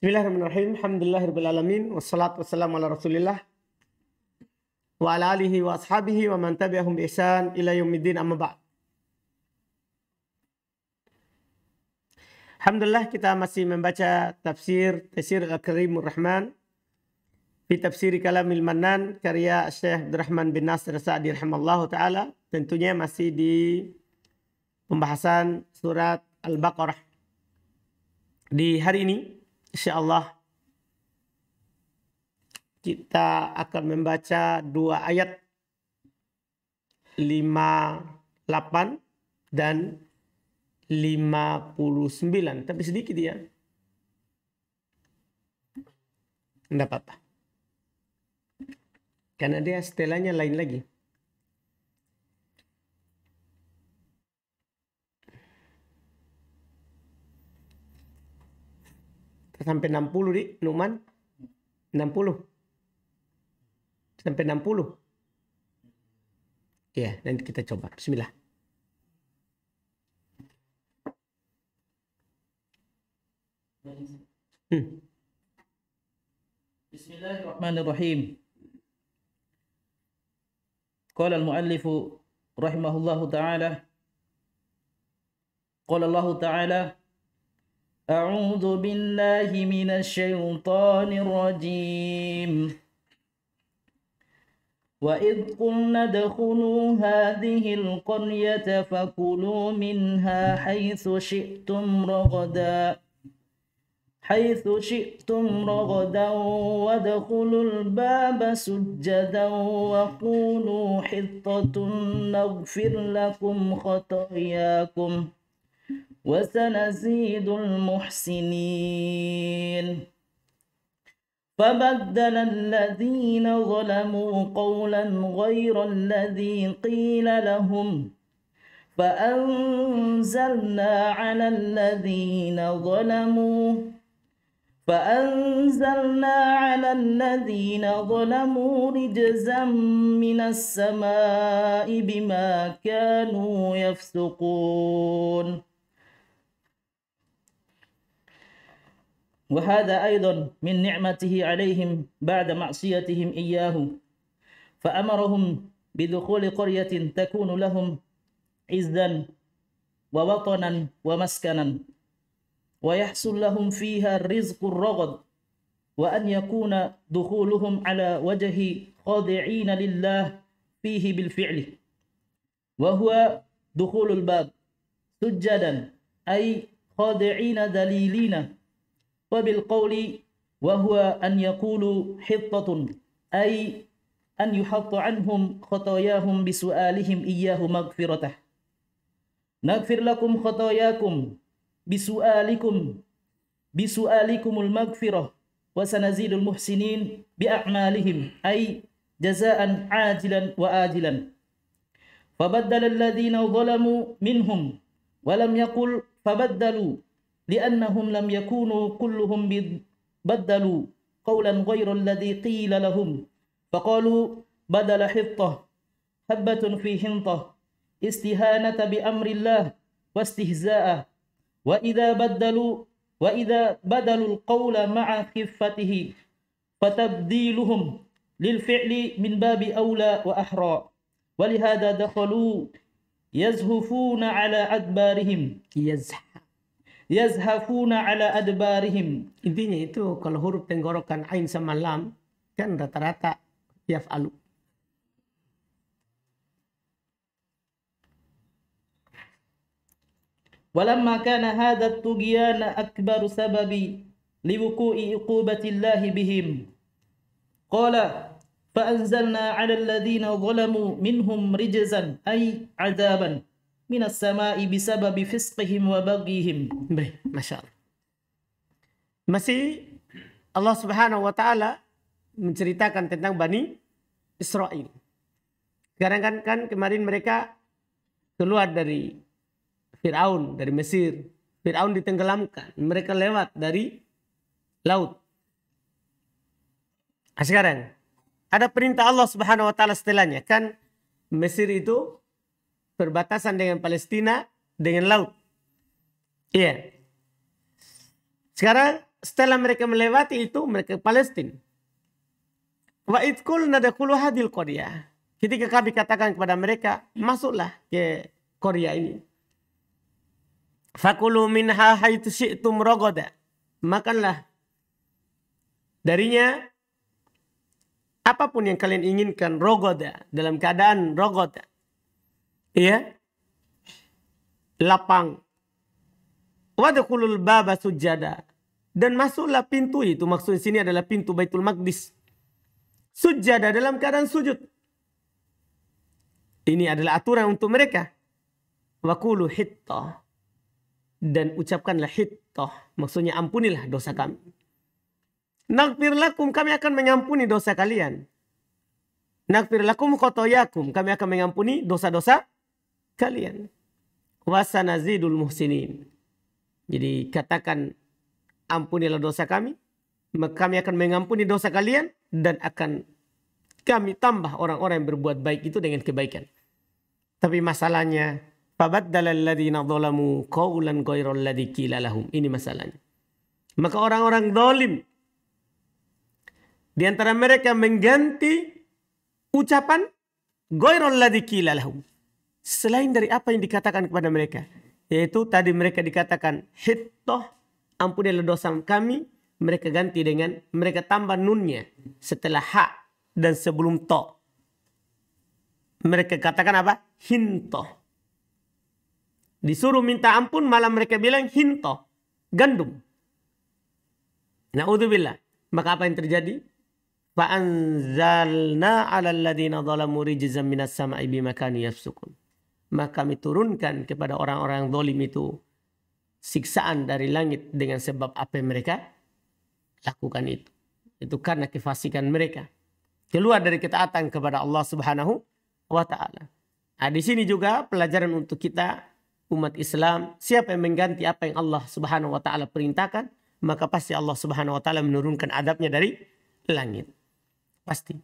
Bismillahirrahmanirrahim. Alhamdulillahirabbil alamin wassalatu wassalamu ala Rasulillah wa ala alihi wa ashabihi wa man tabi'ahum bi ihsan ila yaumiddin, amma ba'd. Alhamdulillah, kita masih membaca tafsir Al-Karimur Rahman fi tafsir Kalamil Mannan karya Syekh Abdurrahman bin Nasir Sa'di rahimallahu taala. Tentunya masih di pembahasan surat Al-Baqarah. Di hari ini insyaallah kita akan membaca dua ayat 58 dan 59. Tapi sedikit ya. Tidak apa-apa. Karena dia setelahnya lain lagi. Sampai 60 di Numan. 60. Sampai 60. Ya, nanti kita coba. Bismillah. Bismillahirrahmanirrahim. Qala al-muallif rahimahullahu ta'ala. Qala Allah ta'ala: A'udzu billahi minasy syaithanir rajim. Wa idh qulna adkhulu hadhil qaryata fakulu minha haitsu syi'tum ragadan wadkhulul baba sujjadan wa qulu hittatun naghfir lakum khatayakum وسنزيد المحسنين فبدل الذين ظلموا قولا غير الذي قيل لهم فأنزلنا على الذين ظلموا رجزا من السماء بما كانوا يفسقون وهذا أيضا من نعمته عليهم بعد معصيتهم إياه، فأمرهم بدخول قرية تكون لهم عزا ووطنا ومسكنا ويحصل لهم فيها الرزق الرغد، وأن يكون دخولهم على وجه خاضعين لله فيه بالفعل، وهو دخول الباب سجدا أي خاضعين ذليلين، وبالقول وهو أن يقولوا حطة أي أن يحط عنهم خطاياهم بسؤالهم إياه مغفرته. نغفر لكم خطاياكم بسؤالكم المغفرة وسنزيد المحسنين بأعمالهم أي جزاء عاجلا وآجلا. فبدل الذين ظلموا منهم ولم يقل فبدلوا، لأنهم لم يكونوا كلهم بدلوا قولا غير الذي قيل لهم، فقالوا بدل حطة حبة في حنطة استهانة بأمر الله واستهزاء، وإذا بدلوا القول مع خفته فتبديلهم للفعل من باب أولى وأحرى، ولهذا دخلوا يزهفون على أدبارهم. Intinya itu kalau huruf tenggorokan ain sama lam kan rata-rata yaf'alu. ولما كان هذا الطغيان أكبر سبب لوقوع عقوبة الله بهم قال فأنزلنا على الذين ظلموا منهم رجزا أي عذابا من السماء بسبب فسقهم وبغيهم. Baik, Masya Allah. Masih Allah Subhanahu wa Ta'ala menceritakan tentang Bani Israel. Sekarang kan kemarin mereka keluar dari Fir'aun, dari Mesir. Fir'aun ditenggelamkan. Mereka lewat dari laut. Nah, sekarang ada perintah Allah Subhanahu wa Ta'ala setelahnya. Kan Mesir itu perbatasan dengan Palestina dengan laut. Iya. Sekarang setelah mereka melewati itu, mereka ke Palestina. Wa idh qulna dakhulu hadhil qaryah. Ketika kami katakan kepada mereka, masuklah ke Korea ini. Fakulu minha haitsu syi'tum ragada. Makanlah darinya apapun yang kalian inginkan, ragada, dalam keadaan ragada. Iya. Lapang. Wadkhulul baba sujada. Dan masuklah pintu itu, maksudnya sini adalah pintu Baitul Maqdis. Sujada, dalam keadaan sujud. Ini adalah aturan untuk mereka. Waqulu hittah. Dan ucapkanlah hittah. Maksudnya ampunilah dosa kami. Naghfir lakum, kami akan mengampuni dosa kalian. Naghfir lakum khotoyakum, kami akan mengampuni dosa-dosa kalian. Wasanazidul muhsinin. Jadi katakan ampunilah dosa kami, maka kami akan mengampuni dosa kalian dan akan kami tambah orang-orang yang berbuat baik itu dengan kebaikan. Tapi masalahnya, fabaddalal ladzina dzalamu qawlan ghairal ladzi qila lahum. Ini masalahnya. Maka orang-orang zalim di antara mereka mengganti ucapan ghairal ladzi qila lahum, selain dari apa yang dikatakan kepada mereka. Yaitu tadi mereka dikatakan hittah, ampunilah dosa kami. Mereka ganti dengan, mereka tambah nunnya setelah ha dan sebelum to. Mereka katakan apa? Hintoh. Disuruh minta ampun malah mereka bilang hintoh, gandum. Na'udzubillah. Maka apa yang terjadi? Fa'anzalna 'alal ladzina dzalamu rijzan minas sama'i bima kanu yafsukun. Maka kami turunkan kepada orang-orang zalim itu siksaan dari langit dengan sebab apa yang mereka lakukan itu. Itu karena kefasikan mereka. Keluar dari ketaatan kepada Allah Subhanahu wa Ta'ala. Nah, di sini juga pelajaran untuk kita umat Islam. Siapa yang mengganti apa yang Allah Subhanahu wa Ta'ala perintahkan, maka pasti Allah Subhanahu wa Ta'ala menurunkan adabnya dari langit. Pasti.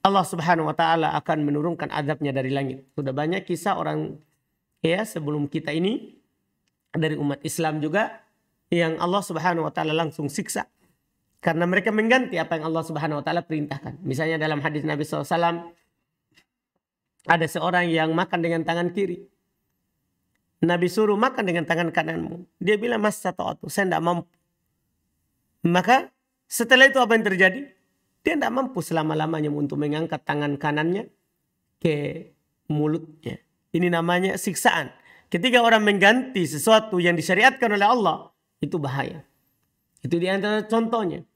Allah Subhanahu wa Ta'ala akan menurunkan adabnya dari langit. Sudah banyak kisah orang ya sebelum kita ini dari umat Islam juga yang Allah Subhanahu wa Ta'ala langsung siksa karena mereka mengganti apa yang Allah Subhanahu wa Ta'ala perintahkan. Misalnya dalam hadis Nabi SAW, ada seorang yang makan dengan tangan kiri. Nabi suruh makan dengan tangan kananmu. Dia bilang, mas sata'atu, saya tidak mampu. Maka setelah itu apa yang terjadi? Dia tidak mampu selama-lamanya untuk mengangkat tangan kanannya ke mulutnya. Ini namanya siksaan. Ketika orang mengganti sesuatu yang disyariatkan oleh Allah, itu bahaya. Itu di antara contohnya.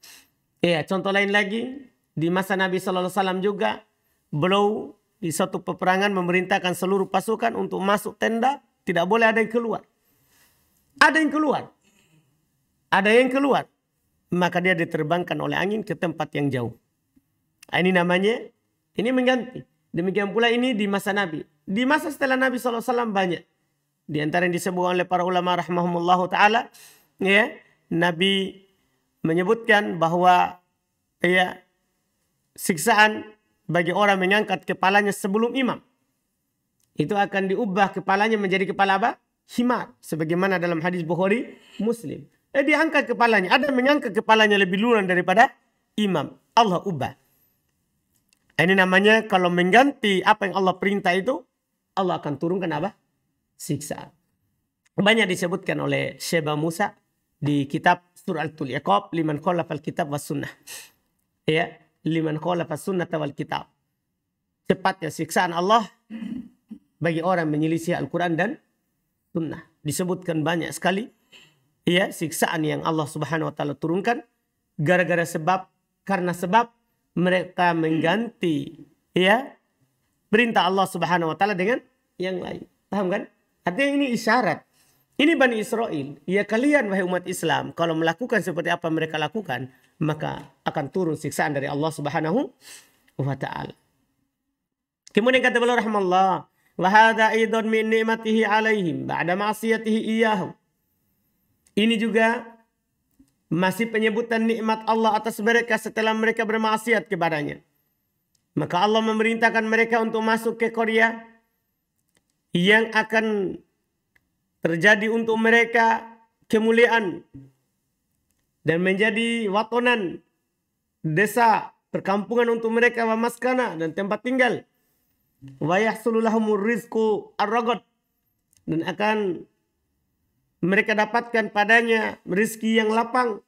Ya, contoh lain lagi, di masa Nabi SAW juga, beliau di suatu peperangan memerintahkan seluruh pasukan untuk masuk tenda, tidak boleh ada yang keluar. Ada yang keluar. Ada yang keluar. Maka dia diterbangkan oleh angin ke tempat yang jauh. Ini namanya, ini mengganti. Demikian pula ini di masa Nabi. Di masa setelah Nabi SAW banyak. Di antara yang disebutkan oleh para ulama rahimahumullah ta'ala. Ya, Nabi menyebutkan bahwa ya, siksaan bagi orang mengangkat kepalanya sebelum imam. Itu akan diubah kepalanya menjadi kepala apa? Himar. Sebagaimana dalam hadis Bukhari Muslim. Diangkat kepalanya. Ada yang mengangkat kepalanya lebih duluan daripada imam. Allah ubah. Ini namanya kalau mengganti apa yang Allah perintah itu, Allah akan turunkan apa? Siksaan. Banyak disebutkan oleh Syeba Musa di kitab Suratul Iqab, liman khalafal kitab was sunnah. Ya, liman khalafas sunnah wal kitab. Cepatnya siksaan Allah bagi orang menyelisih Al-Quran dan sunnah. Disebutkan banyak sekali. Ya, siksaan yang Allah Subhanahu wa Ta'ala turunkan gara-gara sebab, karena sebab mereka mengganti ya perintah Allah Subhanahu wa Ta'ala dengan yang lain. Paham kan? Artinya ini isyarat. Ini Bani Israel. Ya kalian wahai umat Islam, kalau melakukan seperti apa mereka lakukan, maka akan turun siksaan dari Allah Subhanahu wa Ta'ala. Kemudian kata beliau rahimahullah, wa hadza aidan min ni'matihi alaihim ba'da ma'siyatihi iyyahum. Ini juga masih penyebutan nikmat Allah atas mereka setelah mereka bermaksiat kepadanya. Maka Allah memerintahkan mereka untuk masuk ke Korea yang akan terjadi untuk mereka kemuliaan dan menjadi watonan, desa, perkampungan untuk mereka, wa maskana, dan tempat tinggal. Wa yahsulu lahumur rizqu ar-ragad, dan akan mereka dapatkan padanya rezeki yang lapang.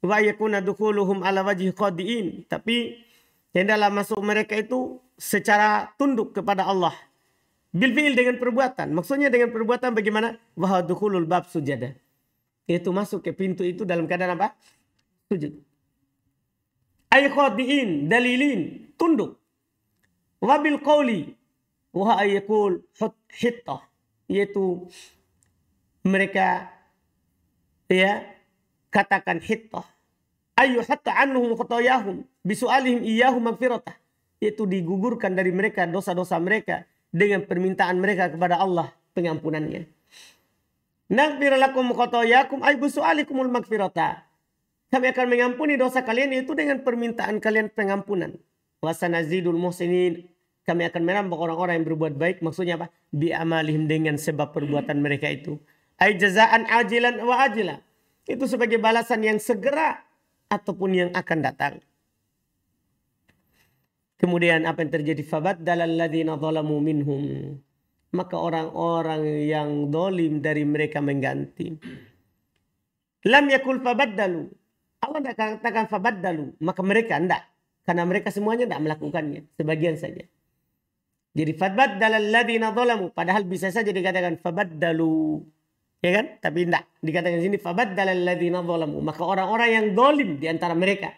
Wa yakuna dukhuluhum ala wajhi khadiin, tapi hendaklah masuk mereka itu secara tunduk kepada Allah. Bil fi'il, dengan perbuatan. Maksudnya dengan perbuatan bagaimana? Wa dukhulul bab sujada, yaitu masuk ke pintu itu dalam keadaan apa? Sujud. Ay khadiin, dalilin, tunduk. Wa bil qawli wa ayakul hittah, yaitu mereka katakan hittah. Ayu hatta anhum khatayahum bisu'alihim iyyahu magfiratah, yaitu digugurkan dari mereka dosa-dosa mereka dengan permintaan mereka kepada Allah pengampunannya. Naghfir lakum khatayakum ay bisu'alikumul magfiratah, kami akan mengampuni dosa kalian yaitu dengan permintaan kalian pengampunan. Wa sanazidul muhsinin, kami akan menambah orang-orang yang berbuat baik. Maksudnya apa? Bi amalihim, dengan sebab perbuatan mereka itu. Ay jazaan ajilan wa ajila, itu sebagai balasan yang segera ataupun yang akan datang. Kemudian apa yang terjadi? Fabaddalal ladzina zalamu minhum, maka orang-orang yang dolim dari mereka mengganti. Lam yakul fabaddalu, Allah tidak katakan fabaddalu, maka mereka tidak, karena mereka semuanya tidak melakukannya, sebagian saja. Jadi fabaddalal ladzina zalamu, padahal bisa saja dikatakan fabaddalu, ya kan? Tapi tidak dikatakan di sini fabaddalal ladzina zalamu, maka orang-orang yang dolim di antara mereka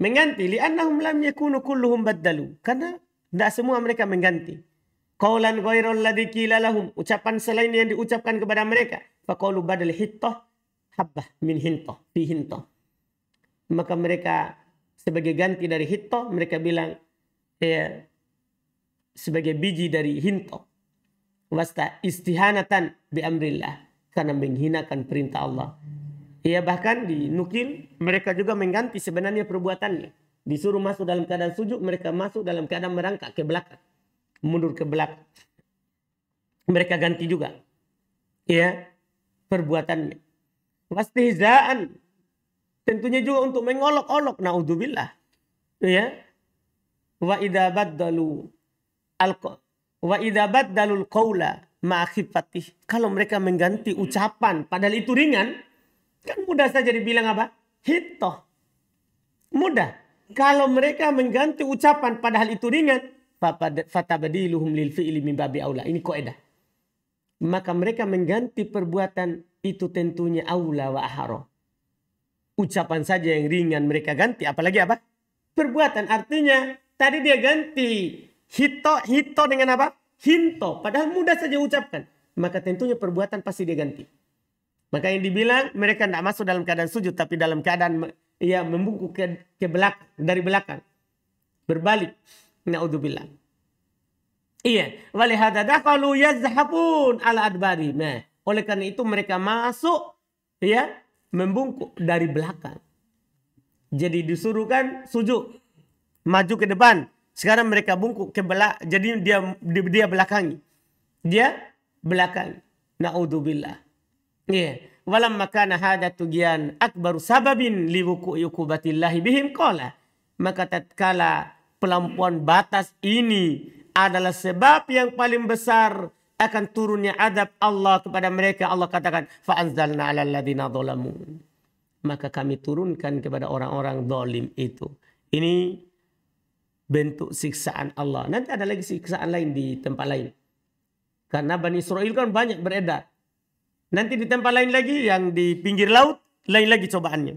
mengganti. Li'annahum lam yakunu kulluhum baddalu, karena tidak semua mereka mengganti. Qaulan ghairal ladzi qila lahum, ucapan selain yang diucapkan kepada mereka. Faqalu badal hittah habbah min hintah fi hintah, maka mereka sebagai ganti dari hittah, mereka bilang sebagai biji dari hintah. Wasta istihanatan bi amrillah, karena menghinakan perintah Allah. Bahkan dinukil mereka juga mengganti sebenarnya perbuatannya. Disuruh masuk dalam keadaan sujud, mereka masuk dalam keadaan merangkak ke belakang, mundur ke belakang. Mereka ganti juga perbuatannya. Wastihzaan, tentunya juga untuk mengolok-olok, naudzubillah. Wa idza baddalul qawla ma'a khifatih, kalau mereka mengganti ucapan padahal itu ringan, kan mudah saja dibilang apa? Hittah. Mudah. Kalau mereka mengganti ucapan padahal itu ringan, fatabadiluhum lil fi'li min babi aula. Ini kaidah. Maka mereka mengganti perbuatan itu tentunya aula wa ahara. Ucapan saja yang ringan mereka ganti, apalagi apa? Perbuatan. Artinya tadi dia ganti hito dengan apa? Hinto. Padahal mudah saja ucapkan. Maka tentunya perbuatan pasti dia ganti. Maka yang dibilang mereka tidak masuk dalam keadaan sujud, tapi dalam keadaan membungkuk ke belakang, dari belakang. Berbalik. Na'udzubillah. Walihada dakhalu yazhabun ala adbari. Nah, oleh karena itu mereka masuk membungkuk dari belakang. Jadi disuruhkan sujud, maju ke depan. Sekarang mereka bungkuk ke belakang. Jadi dia belakangi. Dia belakangi. Na'udzubillah. Walamma kana hadha tughyan akbaru sababin liwuqu'i uqubatillahi bihim qala, maka tatkala pelampauan batas ini adalah sebab yang paling besar akan turunnya adab Allah kepada mereka, Allah katakan fa anzalna 'alal ladzina zalamu, maka kami turunkan kepada orang-orang zalim itu. Ini bentuk siksaan Allah. Nanti ada lagi siksaan lain di tempat lain. Karena Bani Israel kan banyak beredar. Nanti di tempat lain lagi, yang di pinggir laut, lain lagi cobaannya.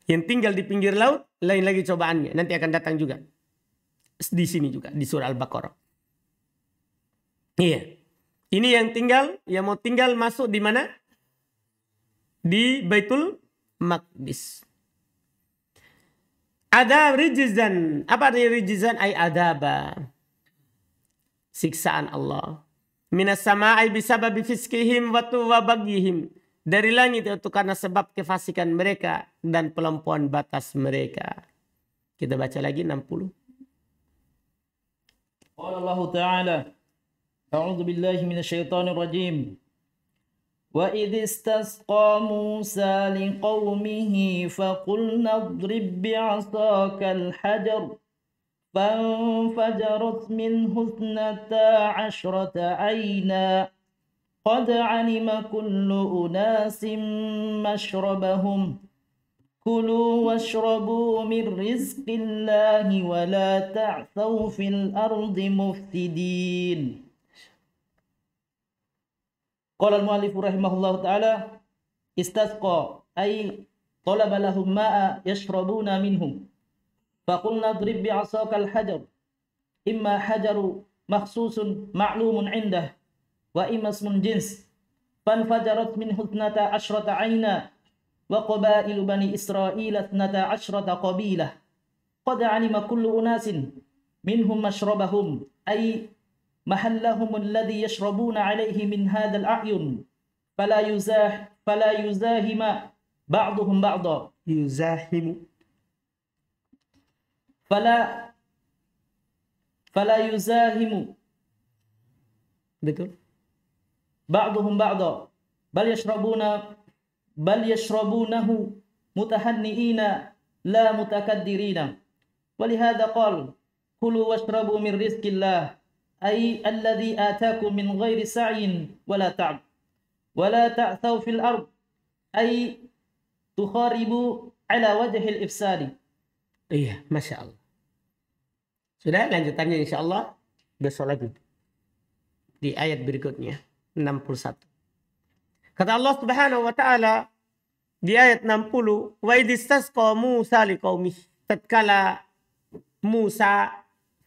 Yang tinggal di pinggir laut, lain lagi cobaannya. Nanti akan datang juga. Di sini juga, di surah Al-Baqarah. Ini yang tinggal, yang mau tinggal masuk di mana? Di Baitul Maqdis. Ada rijzan. Apa artinya rijzan? Ay adaba. Siksaan Allah. Minas sama'i bisababi fiskihim wa bagihim. Dari langit itu karena sebab kefasikan mereka dan pelampauan batas mereka. Kita baca lagi 60. Qala Allah Ta'ala, A'udzu billahi minasyaitonir rajim. وإذ استسقى موسى لقومه فقلنا اضرب بعصاك الحجر فانفجرت منه 12 عينا قد علم كل أناس مشربهم كلوا واشربوا من رزق الله ولا تعثوا في الأرض مفسدين. قال المؤلف رحمه الله تعالى استسقى أي طلب لهم ماء يشربون منه فقلنا اضرب بعصاك الحجر إما حجر مخصوص معلوم عنده وإما اسم جنس فانفجرت منه 12 عينا وقبائل بني إسرائيل 12 قبيلة قد علم كل أناس منهم مشربهم أي محلهم الذي يشربون عليه من هذا الأعين فلا يزاحم بعضهم بعضا يزاحم فلا يزاحم betul بعضهم بعضا بل يشربونه متهنئين لا متكدرين ولهذا قال كلوا واشربوا من رزق الله أي الذي آتاكم من غير سعي ولا تعب ولا تعثوا في الأرض أي تخاربوا على وجه الإفساد. Iya, Masya Allah. Sudah, lanjutannya insya Allah besok lagi di ayat berikutnya 61. Kata Allah Subhanahu wa taala di ayat 60, wa idistasqa Musa liqaumih, tatkala Musa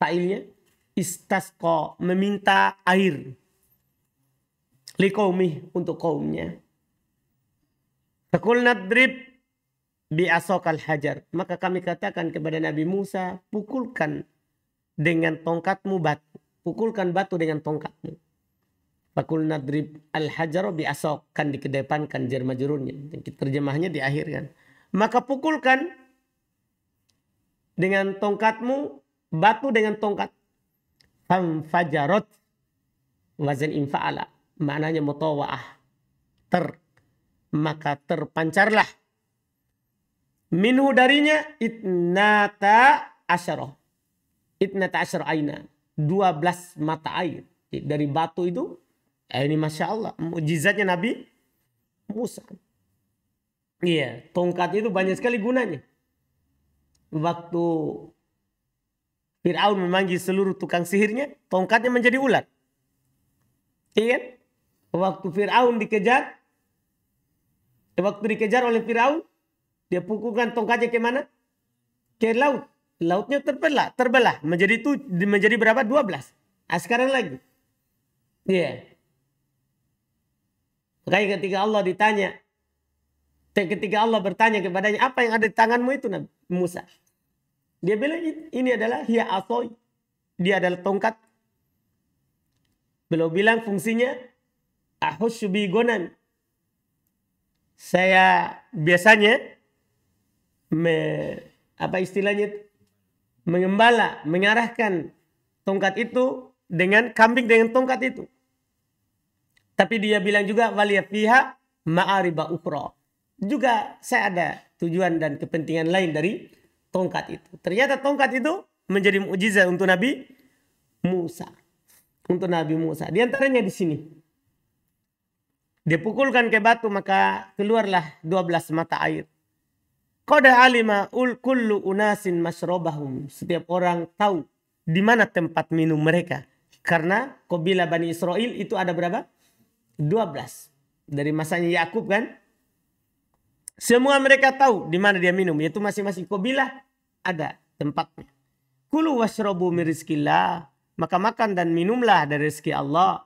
failnya istasqa meminta air liqaumih untuk kaumnya. Faqulna drib bi asaqal hajar, maka kami katakan kepada Nabi Musa, pukulkan dengan tongkatmu batu, pukulkan batu dengan tongkatmu. Fakul nadrib al-hajar bi asok, kan dikedepankan jar majrurnya. Terjemahnya diakhirkan. Maka pukulkan dengan tongkatmu, batu dengan tongkat. Famfajarot wazan infa'ala. Maknanya mutawa'ah. Maka terpancarlah. Minhu darinya itnata asyarah. Itnata asyarah aina. 12 mata air. Dari batu itu. Ini Masya Allah, mukjizatnya Nabi Musa. Iya, tongkat itu banyak sekali gunanya. Waktu Fir'aun memanggil seluruh tukang sihirnya, tongkatnya menjadi ular. Iya, waktu Fir'aun dikejar, waktu dikejar oleh Fir'aun, dia pukulkan tongkatnya ke mana? Ke laut. Lautnya terbelah menjadi berapa? 12. Nah, sekarang lagi. Iya. Makanya ketika Allah bertanya kepadanya, apa yang ada di tanganmu itu Nabi Musa? Dia bilang ini adalah hiya asoi. Dia adalah tongkat. Beliau bilang fungsinya ahussu bi gonan. Saya biasanya mengembala, mengarahkan tongkat itu dengan kambing dengan tongkat itu. Tapi dia bilang juga waliya fiha ma'ariba ukhra. Juga saya ada tujuan dan kepentingan lain dari tongkat itu. Ternyata tongkat itu menjadi mukjizat untuk Nabi Musa. Untuk Nabi Musa. Di antaranya di sini. Dia pukulkan ke batu maka keluarlah 12 mata air. Qad alima kullu unasin mashrabahum. Setiap orang tahu di mana tempat minum mereka. Karena kabilah Bani Israel itu ada berapa? 12. Dari masanya Yakub kan. Semua mereka tahu di mana dia minum. Yaitu masing-masing kabilah ada tempatnya. Kulu washrabu min rizqillah. Maka makan dan minumlah dari rezeki Allah.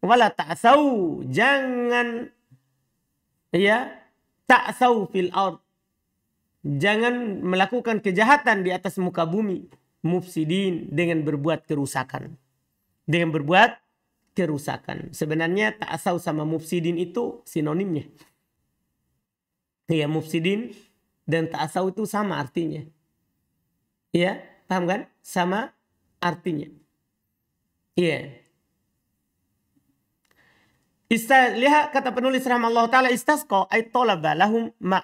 Wala ta'sau. Jangan ta'sau fil ard. Jangan melakukan kejahatan di atas muka bumi. Mufsidin, dengan berbuat kerusakan. Dengan berbuat kerusakan. Sebenarnya ta'asau sama mufsidin itu sinonimnya. Ya, mufsidin dan ta'asau itu sama artinya. Ya, paham kan? Sama artinya. Iya. Lihat kata penulis rahimahullah ta'ala, istasqa ay talaba lahum ma.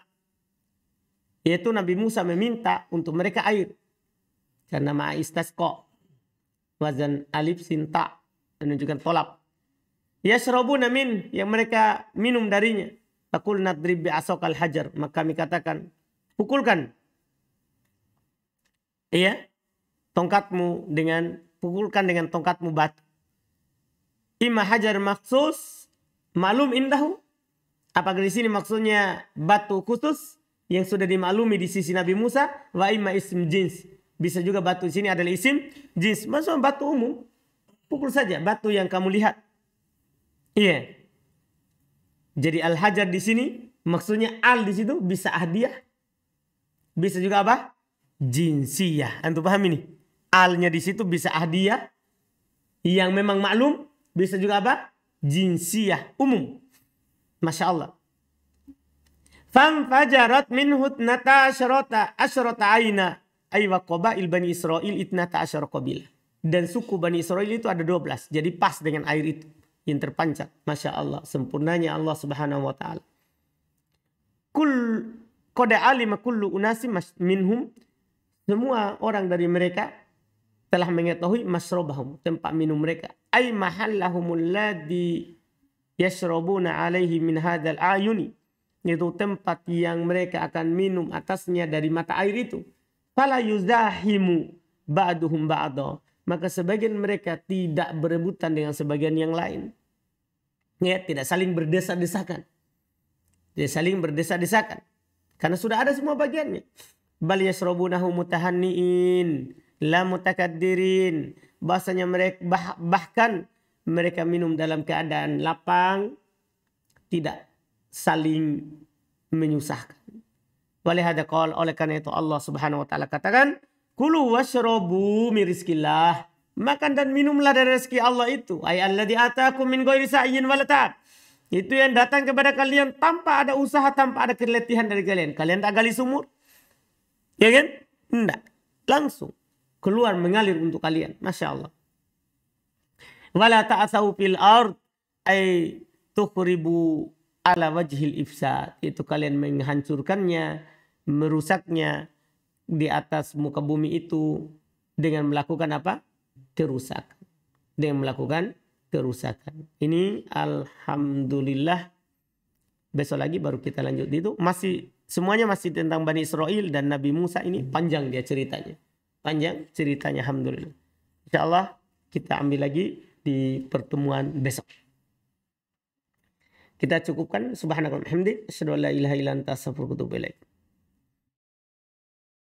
Yaitu Nabi Musa meminta untuk mereka air. Karena ma'a istasqa. Wazan alif sin ta. Menunjukkan tolab. Yashrabuna min. Yang mereka minum darinya. Fakul nadrib bi'asokal hajar. Maka kami katakan, pukulkan. Iya. Pukulkan dengan tongkatmu batu. Ima hajar maksus. Maklum indahu. Apakah di sini maksudnya batu khusus yang sudah dimaklumi di sisi Nabi Musa? Wa ima ism jins. Bisa juga batu di sini adalah isim jins. Maksudnya batu umum. Pukul saja batu yang kamu lihat. Iya. Jadi al-hajar di sini maksudnya al di situ bisa ahdiah. Bisa juga apa? Jinsiyah. Antum paham ini? Alnya di situ bisa ahdiah yang memang maklum. Bisa juga apa? Jinsiyah umum. Masya Allah. Famfajarat minhu itnata asyrata aina. Aywa qabail Bani Israel itnata asyara qabilah. Dan suku Bani Israel itu ada 12. Jadi pas dengan air itu yang terpancar. Masya Allah. Sempurnanya Allah subhanahu wa ta'ala. Qad alima kullu unasi minhum. Semua orang dari mereka telah mengetahui masrabahum. Tempat minum mereka. Ay mahallahumul ladhi yashrabuna alaihi min hadzal ayuni. Itu tempat yang mereka akan minum atasnya dari mata air itu. Fala yuzahimu ba'duhum ba'da. Maka sebagian mereka tidak berebutan dengan sebagian yang lain. Ya, tidak saling berdesak-desakan. Tidak saling berdesak-desakan. Karena sudah ada semua bagiannya. Bal yashrabunahu mutahanniin la mutakaddirin. Bahasanya mereka bahkan mereka minum dalam keadaan lapang, tidak saling menyusahkan. Oleh karena itu Allah subhanahu wa ta'ala katakan, kulu washrabu min rizqillah. Makan dan minumlah dari rezeki Allah itu. Ay alladzi ataakum min ghairi sa'yin wala ta'ab. Itu yang datang kepada kalian tanpa ada usaha, tanpa ada keletihan dari kalian. Kalian tak gali sumur? Ya kan? Enggak. Langsung keluar mengalir untuk kalian. Masya Allah. Wala ta'asau fil ard ay tukhribu ala wajhil ifsad. Itu kalian menghancurkannya, merusaknya di atas muka bumi itu dengan melakukan apa? Kerusakan. Dengan melakukan kerusakan. Ini alhamdulillah. Besok lagi baru kita lanjut itu. Semuanya masih tentang Bani Israel dan Nabi Musa ini. Panjang dia ceritanya. Panjang ceritanya alhamdulillah. InsyaAllah kita ambil lagi di pertemuan besok. Kita cukupkan. Subhanakallahumma wa bihamdik. Asyhadu an la ilaha illa anta astaghfiruka wa atubu ilaik.